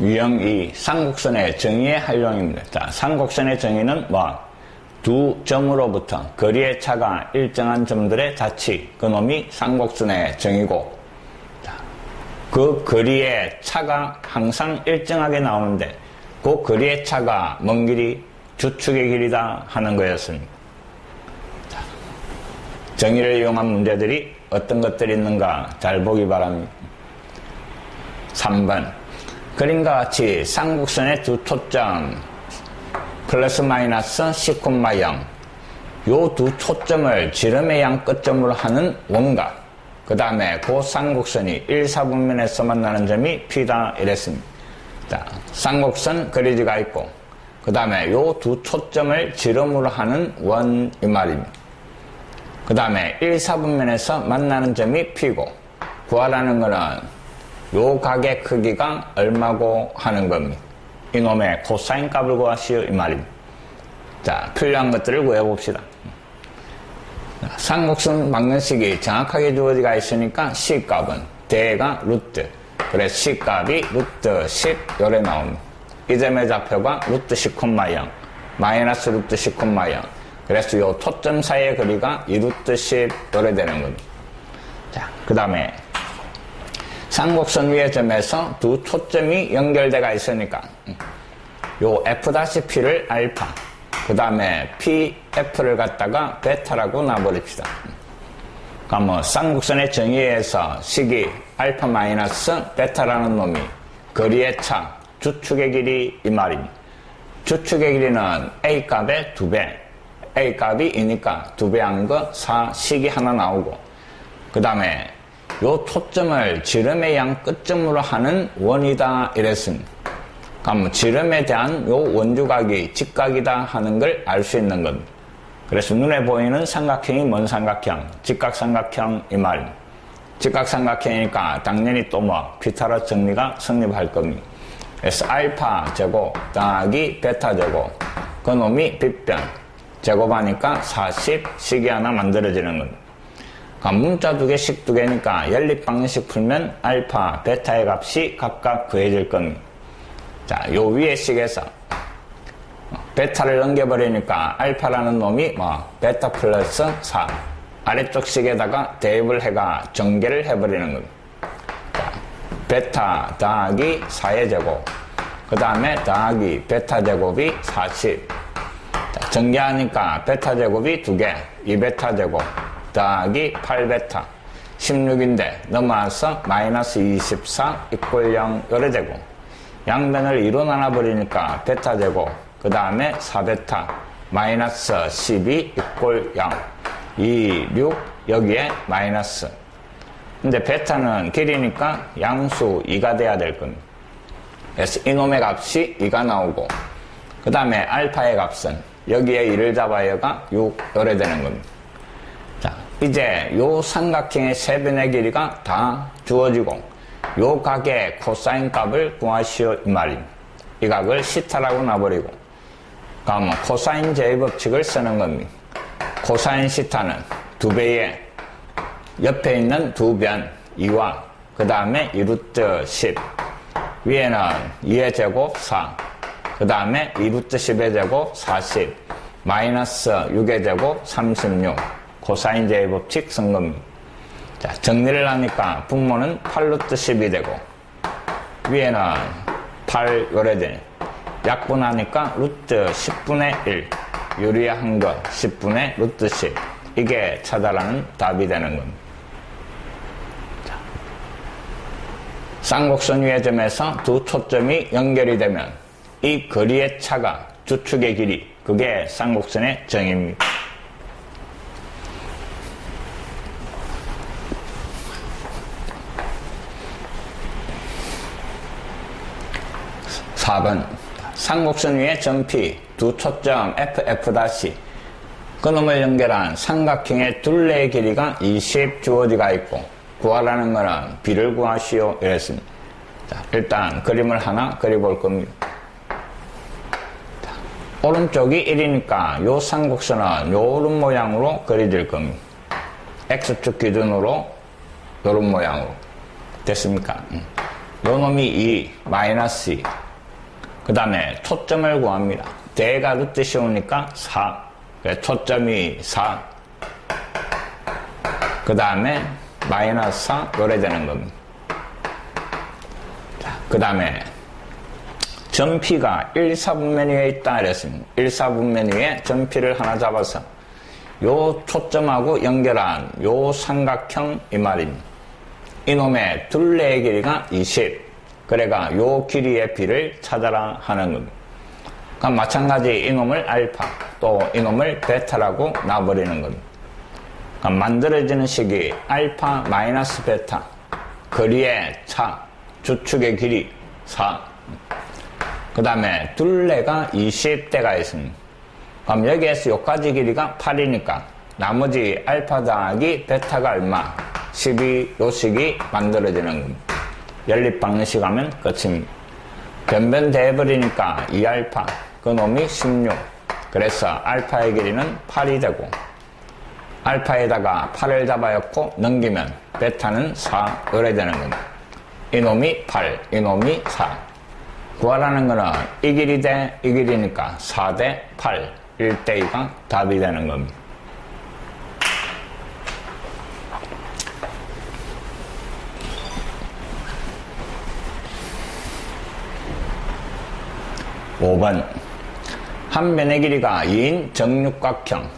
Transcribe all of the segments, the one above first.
유형 2. 삼곡선의 정의의 활용입니다. 자, 삼곡선의 정의는 두 점으로부터 거리의 차가 일정한 점들의 자치, 그놈이 삼곡선의 정의고, 그 거리의 차가 항상 일정하게 나오는데 그 거리의 차가 먼 길이 주축의 길이다 하는 거였습니다. 자, 정의를 이용한 문제들이 어떤 것들이 있는가 잘 보기 바랍니다. 3번. 그림과 같이 삼곡선의 두 초점 플러스 마이너스 시콤마 0, 요 두 초점을 지름의 양 끝점으로 하는 원각, 그 다음에 그 삼곡선이 1, 4분면에서 만나는 점이 P다 이랬습니다. 자, 삼곡선 그리즈가 있고, 그 다음에 요 두 초점을 지름으로 하는 원 이 말입니다. 그 다음에 1, 4분면에서 만나는 점이 P고, 구하라는 거는 요 각의 크기가 얼마고 하는 겁니다. 이놈의 코사인 값을 구하시오 이 말입니다. 자, 필요한 것들을 구해봅시다. 삼곡선 방정식이 정확하게 주어지가 있으니까 C값은 대가 루트, 그래서 C값이 루트 10 요래 나옵니다. 이 점의 좌표가 루트 10,0 마이너스 루트 10,0, 그래서 요 초점 사이의 거리가 2 루트 10 요래 되는 겁니다. 자, 그 다음에 삼곡선 위의 점에서 두 초점이 연결되어 있으니까 요 F'P를 알파, 그 다음에 PF를 갖다가 베타라고 놔버립시다. 그러면 삼곡선의 정의에서 식이 알파 마이너스 베타라는 놈이 거리의 차, 주축의 길이 이 말입니다. 주축의 길이는 A값의 2배, A값이 2니까 2배 한 거 4, 식이 하나 나오고, 그 다음에 요 초점을 지름의 양 끝점으로 하는 원이다 이랬습니다. 그럼 지름에 대한 요 원주각이 직각이다 하는 걸 알 수 있는 겁니다. 그래서 눈에 보이는 삼각형이 뭔 삼각형? 직각삼각형 이 말입니다. 직각삼각형이니까 당연히 또 피타고라스 정리가 성립할 겁니다. 그래서 알파 제곱 더하기 베타 제곱, 그놈이 빗변 제곱하니까 40 식이 하나 만들어지는 겁니다. 문자 두 개씩 두 개니까 연립방정식 풀면 알파, 베타의 값이 각각 구해질 겁니다. 자, 요 위에 식에서 베타를 넘겨버리니까 알파라는 놈이 베타 플러스 4, 아래쪽 식에다가 대입을 해가 전개를 해버리는 겁니다. 자, 베타 더하기 4의 제곱, 그 다음에 더하기 베타 제곱이 40. 자, 전개하니까 베타 제곱이 2개, 2베타 제곱 더하기 8베타 16인데 넘어와서 마이너스 24 이꼴 0 요래 되고, 양변을 2로 나눠버리니까 베타 제곱, 그 다음에 4베타 마이너스 12 이꼴 0 2, 6 여기에 마이너스. 근데 베타는 길이니까 양수 2가 돼야 될 겁니다. 그래서 이놈의 값이 2가 나오고, 그 다음에 알파의 값은 여기에 2를 잡아야가 6 요래 되는 겁니다. 자, 이제 요 삼각형의 세 변의 길이가 다 주어지고, 요 각의 코사인 값을 구하시오 이 말입니다. 이 각을 시타라고 놔버리고, 그러면 코사인 제의법칙을 쓰는 겁니다. 코사인 시타는 2배의 옆에 있는 두 변 2와 그 다음에 2루트 10, 위에는 2의 제곱 4, 그 다음에 2루트 10의 제곱 40, 마이너스 6의 제곱 36, 코사인 제의법칙 쓴 겁니다. 자, 정리를 하니까 분모는 8루트 10이 되고, 위에는 8 요래 되네. 약분하니까 루트 10분의 1, 유리한 거 10분의 루트 10, 이게 차다라는 답이 되는 겁니다. 자, 쌍곡선 위의 점에서 두 초점이 연결이 되면 이 거리의 차가 주축의 길이, 그게 쌍곡선의 정의입니다. 4번. 삼곡선 위에 점 P, 두 초점 F, F', 그놈을 연결한 삼각형의 둘레의 길이가 20 주어지가 있고, 구하라는 거는 B를 구하시오 이랬습니다. 자, 일단 그림을 하나 그려볼 겁니다. 자, 오른쪽이 1이니까 요 삼곡선은 요런 모양으로 그려질 겁니다. X축 기준으로 요런 모양으로 됐습니까? 요 놈이 2, 마이너스 2. 그 다음에 초점을 구합니다. 대가 루트 씌우니까 4. 그래서 초점이 4. 그 다음에 마이너스 4 요래 되는 겁니다. 자, 그 다음에 점피가 1, 4분면 위에 있다 이랬습니다. 1, 4분면 위에 점피를 하나 잡아서 요 초점하고 연결한 요 삼각형 이 말입니다. 이놈의 둘레의 길이가 20. 그래가 요 길이의 비를 찾아라 하는 겁니다. 그럼 마찬가지 이놈을 알파 또 이놈을 베타라고 놔버리는 겁니다. 그럼 만들어지는 식이 알파 마이너스 베타 거리의 차 주축의 길이 4. 그 다음에 둘레가 20대가 있습니다. 그럼 여기에서 요까지 길이가 8이니까 나머지 알파 더하기 베타가 얼마? 12 요식이 만들어지는 겁니다. 연립방정식 하면 끝입니다. 변변대해버리니까 2알파 그 놈이 16. 그래서 알파의 길이는 8이 되고 알파에다가 8을 잡아였고 넘기면 베타는 4 요래 되는 겁니다. 이놈이 8 이놈이 4. 구하라는 거는 이 길이 대 이 길이니까 4 대 8 1대2가 답이 되는 겁니다. (5번) 한 변의 길이가 2인 정육각형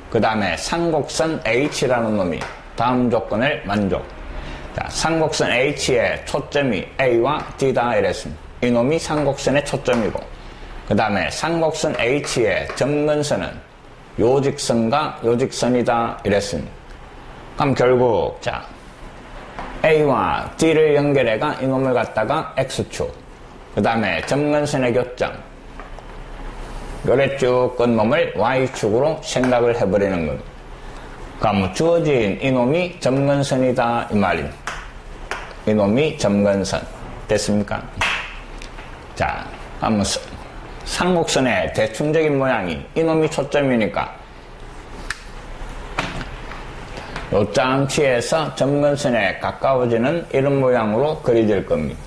그 다음에 상곡선 H라는 놈이 다음 조건을 만족. 자, 상곡선 H의 초점이 A와 D다 이랬습니다. 이놈이 상곡선의 초점이고 그 다음에 상곡선 H의 점근선은 요 직선과 요 직선이다 이랬습니다. 그럼 결국 자 A와 D를 연결해가 이놈을 갖다가 X축 그 다음에 점근선의 교점 요래 쭉 끈 놈을 Y축으로 생각을 해버리는 겁니다. 그럼 주어진 이놈이 점근선이다 이 말입니다. 이놈이 점근선 됐습니까? 자, 한번 상곡선의 대충적인 모양이 이놈이 초점이니까 요점 취해서 점근선에 가까워지는 이런 모양으로 그려질 겁니다.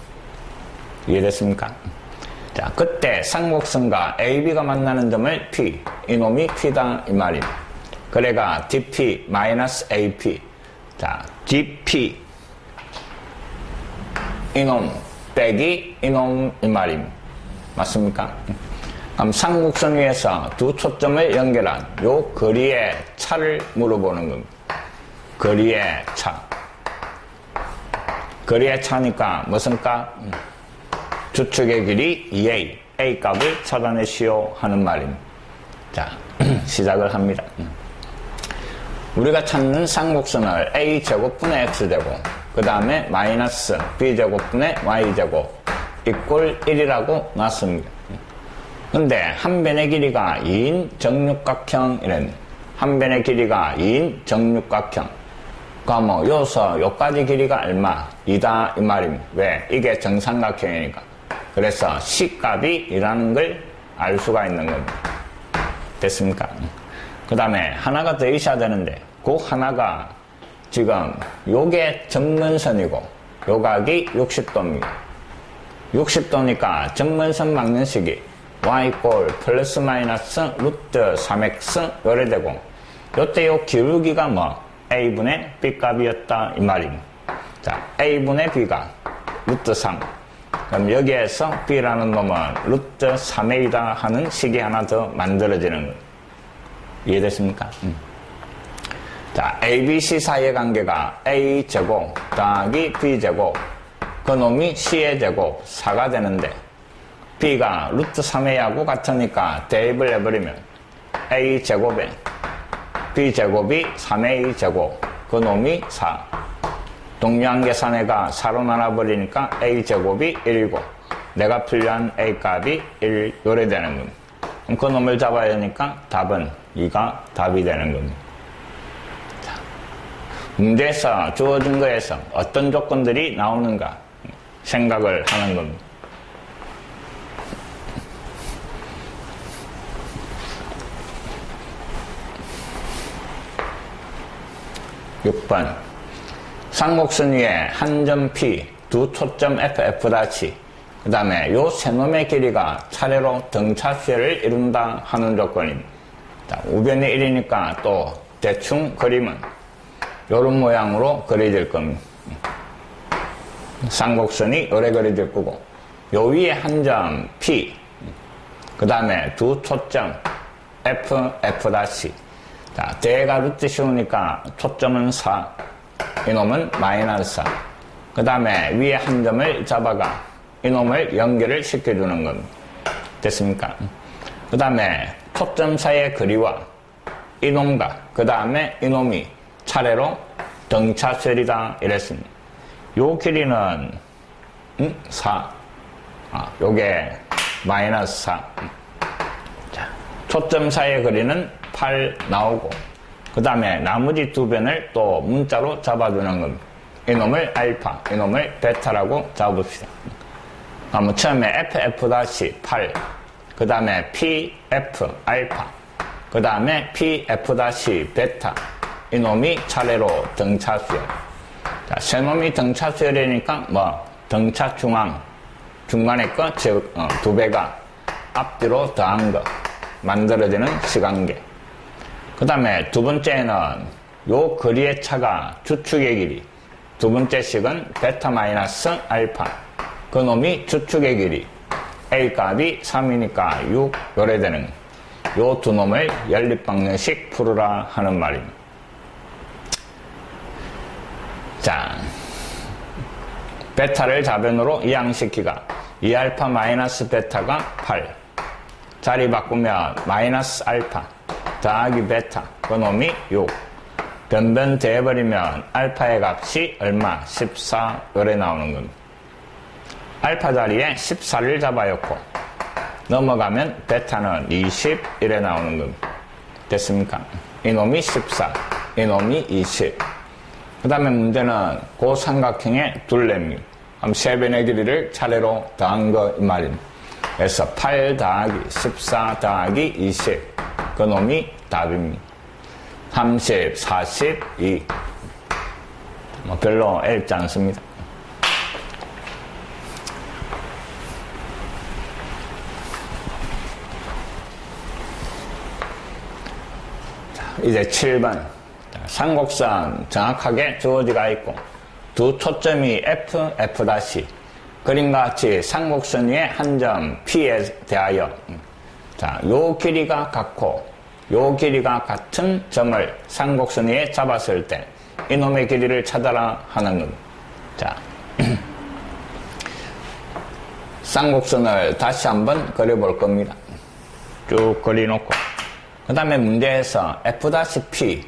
이해됐습니까? 자, 그때 상곡선과 AB가 만나는 점을 P, 이놈이 P다 이 말입니다. 그래가 DP-AP 자, DP 이놈 빼기 이놈 이 말입니다. 맞습니까? 그럼 상곡선 위에서 두 초점을 연결한 요 거리의 차를 물어보는 겁니다. 거리의 차. 거리의 차니까 무슨 값? 주축의 길이 2a, a 값을 찾아내시오 하는 말입니다. 자, 시작을 합니다. 우리가 찾는 상곡선을 a제곱분의 x제곱 그 다음에 마이너스 b제곱분의 y제곱 이꼴 1이라고 놨습니다. 근데 한 변의 길이가 2인 정육각형 이랬네. 한 변의 길이가 2인 정육각형. 그럼 요서 요까지 길이가 얼마? 2다 이 말입니다. 왜? 이게 정삼각형이니까. 그래서 C값이 이라는 걸 알 수가 있는 겁니다. 됐습니까? 그 다음에 하나가 더 있어야 되는데 그 하나가 지금 요게 점근선이고 요 각이 60도입니다. 60도니까 점근선 막는식이 y꼴 플러스 마이너스 루트 3x 요래 되고 요때 요 기울기가 뭐 a분의 b값이었다 이 말입니다. 자, a분의 b가 루트 3 그럼 여기에서 b라는 놈은 루트 3a다 하는 식이 하나 더 만들어지는 거예요. 이해됐습니까? 자, ABC 사이의 관계가 a제곱 더하기 b제곱 그 놈이 c의 제곱 4가 되는데 b가 루트 3a하고 같으니까 대입을 해버리면 a제곱에 b제곱이 3a제곱 그 놈이 4 동류한계산해가 4로 나눠버리니까 a제곱이 1이고 내가 필요한 a값이 1 요래 되는 겁니다. 그럼 그 놈을 잡아야 되니까 답은 2가 답이 되는 겁니다. 자, 문제에서 주어진 거에서 어떤 조건들이 나오는가 생각을 하는 겁니다. (6번) 상곡선 위에 한 점 P, 두 초점 FF 다시 그 다음에 요 세 놈의 길이가 차례로 등차수열을 이룬다 하는 조건입니다. 자, 우변이 1이니까 또 대충 그림은 요런 모양으로 그려질 겁니다. 쌍곡선이 요래 그려질 거고 요 위에 한 점 P 그 다음에 두 초점 F 다시 자, 대가 루트 씌우니까 초점은 4 이놈은 마이너스 4 그 다음에 위에 한 점을 잡아가 이놈을 연결을 시켜주는 겁니다. 됐습니까? 그 다음에 초점 사이의 거리와 이놈과 그 다음에 이놈이 차례로 등차수열이다 이랬습니다. 요 길이는 4 요게 마이너스 4 자, 초점 사이의 거리는 8 나오고 그 다음에 나머지 두 변을 또 문자로 잡아주는 겁니다. 이놈을 알파 이놈을 베타라고 잡읍시다. 그러면 처음에 FF-8 그 다음에 PF 알파 그 다음에 PF- 베타 이놈이 차례로 등차수열 자, 세 놈이 등차수열이니까 뭐 등차 중간에 거 두 배가 앞뒤로 더한 거 만들어지는 시간계 그 다음에 두 번째는 요 거리의 차가 주축의 길이 두 번째 식은 베타 마이너스 알파 그 놈이 주축의 길이 A 값이 3이니까 6 요래 되는 요 두 놈을 연립방정식 풀으라 하는 말입니다. 자, 베타를 좌변으로 이항시키가 2알파 마이너스 베타가 8 자리 바꾸면 마이너스 알파 더하기 베타 그 놈이 6 변변 대해버리면 알파의 값이 얼마? 14 요래 나오는 겁니다. 알파 자리에 14를 잡아놓고 넘어가면 베타는 20 이래 나오는 겁니다. 됐습니까? 이놈이 14 이놈이 20 그 다음에 문제는 그 삼각형의 둘레입니다. 그럼 세 변의 길이를 차례로 더한 거 이 말입니다. 그래서 8 더하기 14 더하기 20 그 놈이 답입니다. 30, 42 뭐 별로 어렵지 않습니다. 자, 이제 7번 삼곡선 정확하게 주어지가 있고 두 초점이 F 다시 그림과 같이 삼곡선 위에 한 점 P에 대하여 자, 요 길이가 같고 요 길이가 같은 점을 삼곡선 위에 잡았을 때 이놈의 길이를 찾아라 하는 겁니다. 자, 쌍곡선을 다시 한번 그려볼 겁니다. 쭉 그려놓고 그 다음에 문제에서 F-P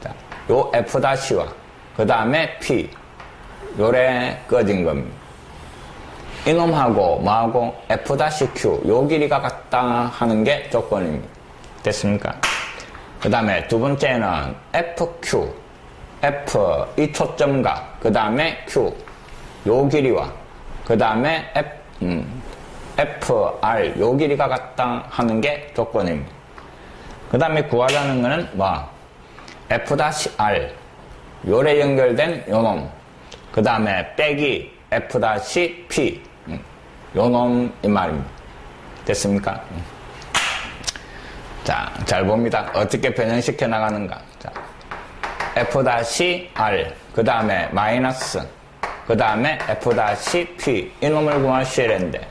자, 요 F-와 그 다음에 P 요래 꺼진 겁니다. 이놈하고 뭐하고 F-Q 요 길이가 같다 하는 게 조건입니다. 됐습니까? 그 다음에 두 번째는 FQ F 이 초점과 그 다음에 Q 요 길이와 그 다음에 FR 요 길이가 같다 하는 게 조건입니다. 그 다음에 구하자는 거는 뭐 F-R 요래 연결된 요놈 그 다음에 빼기 F-P 요놈 이 말입니다. 됐습니까? 자, 잘 봅니다. 어떻게 변형시켜 나가는가. 자, F-R 그 다음에 마이너스 그 다음에 F-P 이놈을 구하셔야 되는데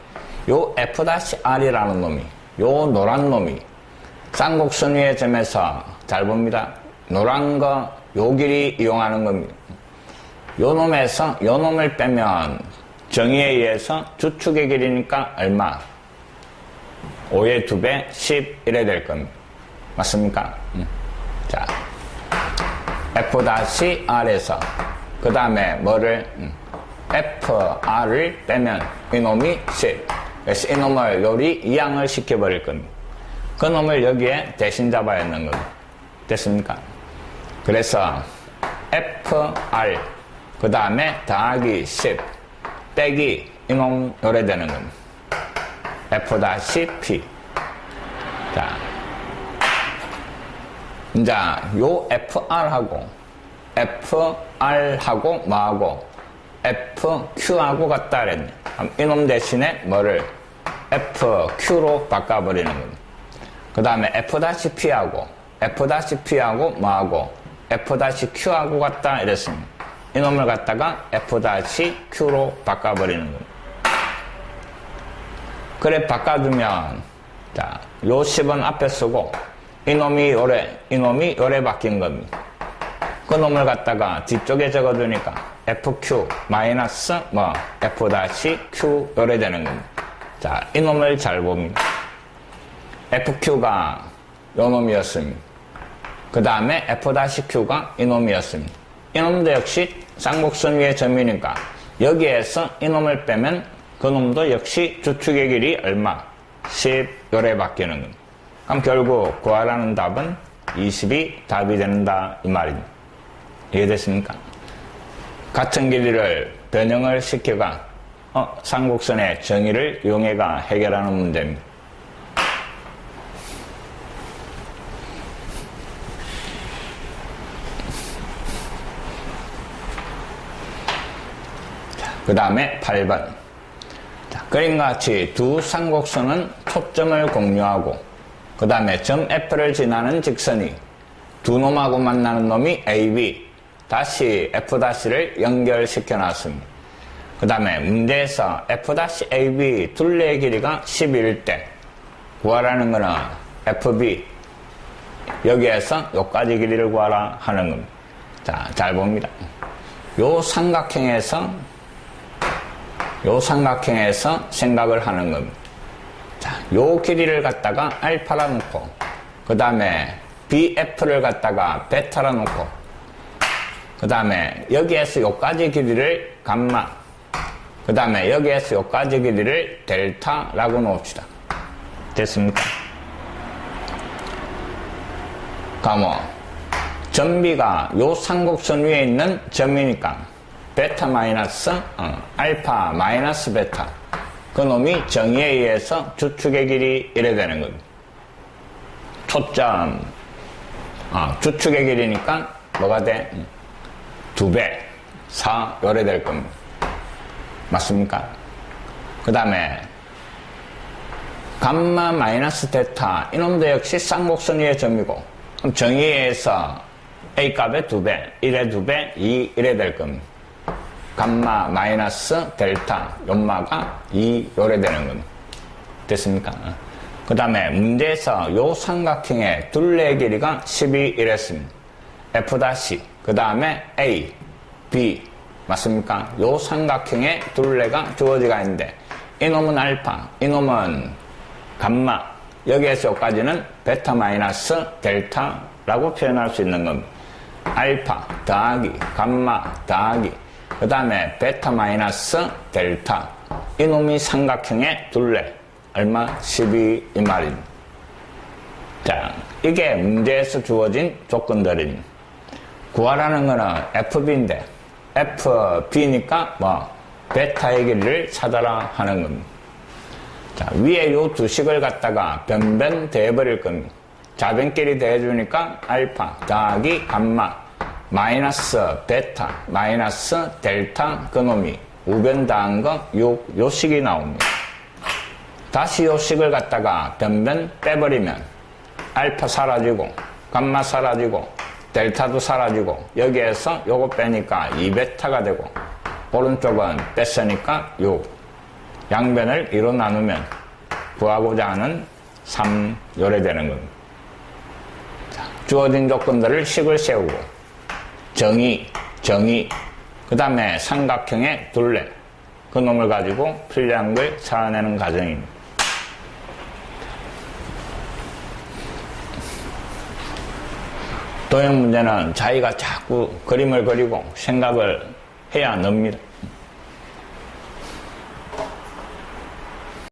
요 F-R이라는 놈이 요 노란 놈이 쌍곡선 위의 점에서 잘 봅니다. 노란 거 요 길이 이용하는 겁니다. 요 놈에서 요 놈을 빼면 정의에 의해서 주축의 길이니까 얼마? 5의 2배 10 이래 될 겁니다. 맞습니까? 자, F-R에서 그 다음에 뭐를 FR을 빼면 이놈이 10 그래서 이놈을 요리 이항을 시켜버릴 겁니다. 그 놈을 여기에 대신 잡아야 하는 겁니다. 됐습니까? 그래서 FR 그 다음에 더하기 10 빼기 이놈 요래 되는 겁니다. F-P 자, 이제 요 FR하고 뭐하고 FQ하고 같다 그랬네. 그럼 이놈 대신에 뭐를 FQ로 바꿔버리는 겁니다. 그 다음에 F'P하고 F'P하고 뭐하고 F'Q하고 같다 이랬습니다. 이놈을 갖다가 F'Q로 바꿔버리는 겁니다. 그래 바꿔주면 자, 요 10은 앞에 쓰고 이놈이 요래 바뀐 겁니다. 그 놈을 갖다가 뒤쪽에 적어주니까 FQ 마이너스 뭐 F-Q 요래 되는 겁니다. 자, 이놈을 잘 봅니다. FQ가 요 놈이었습니다. 그 다음에 F-Q가 이놈이었습니다. 이놈도 역시 쌍곡선 위의 점이니까 여기에서 이놈을 빼면 그놈도 역시 주축의 길이 얼마? 10 요래 바뀌는 겁니다. 그럼 결국 구하라는 답은 20이 답이 된다 이 말입니다. 이해됐습니까? 같은 길이를 변형을 시켜가 쌍곡선의 정의를 이용해가 해결하는 문제입니다. 그 다음에 8번. 자, 그림과 같이 두 쌍곡선은 초점을 공유하고 그 다음에 점 F를 지나는 직선이 두 놈하고 만나는 놈이 AB 다시 F'를 연결시켜 놨습니다. 그 다음에 문제에서 F-AB 둘레의 길이가 10일 때 구하라는 거는 FB 여기에서 요까지 길이를 구하라 하는 겁니다. 자, 잘 봅니다. 요 삼각형에서 생각을 하는 겁니다. 자, 요 길이를 갖다가 알파라 놓고 그 다음에 BF를 갖다가 베타라 놓고 그 다음에 여기에서 요까지 길이를 감마 그 다음에 여기에서 요까지 길이를 델타라고 놓읍시다. 됐습니까? 그럼 점비가 요 삼곡선 위에 있는 점이니까 베타 마이너스 알파 마이너스 베타 그 놈이 정의에 의해서 주축의 길이 이래 되는 겁니다. 초점 주축의 길이니까 뭐가 돼? 2배 4 요래 될 겁니다. 맞습니까? 그 다음에 감마 마이너스 데타 이놈도 역시 쌍곡선 위의 점이고 그럼 정의에 의해서 A 값의 2배 1의 2배 2 이래 될 겁니다. 감마 마이너스 델타 연마가 2 요래 되는 겁니다. 됐습니까? 그 다음에 문제에서 요 삼각형의 둘레의 길이가 12 이랬습니다. F' 그 다음에 A, B 맞습니까? 요 삼각형의 둘레가 주어지가 있는데 이놈은 알파, 이놈은 감마 여기에서 여기까지는 베타 마이너스 델타라고 표현할 수 있는 겁니다. 알파 더하기 감마 더하기 그 다음에 베타 마이너스 델타 이놈이 삼각형의 둘레 얼마? 12 이 말입니다. 자, 이게 문제에서 주어진 조건들입니다. 구하라는 거는 FB인데 FB니까 뭐 베타의 길이를 찾아라 하는 겁니다. 자, 위에 요 두 식을 갖다가 변변 대해버릴 겁니다. 좌변끼리 대해주니까 알파 더하기 감마 마이너스 베타 마이너스 델타 그놈이 우변 더한 거 요 식이 나옵니다. 다시 요 식을 갖다가 변변 빼버리면 알파 사라지고 감마 사라지고 델타도 사라지고 여기에서 요거 빼니까 2베타가 되고 오른쪽은 뺐으니까 6 양변을 2로 나누면 구하고자 하는 3 요래 되는 겁니다. 자, 주어진 조건들을 식을 세우고 정의 그 다음에 삼각형의 둘레 그 놈을 가지고 필요한 걸 찾아내는 과정입니다. 도형 문제는 자기가 자꾸 그림을 그리고 생각을 해야 늡니다.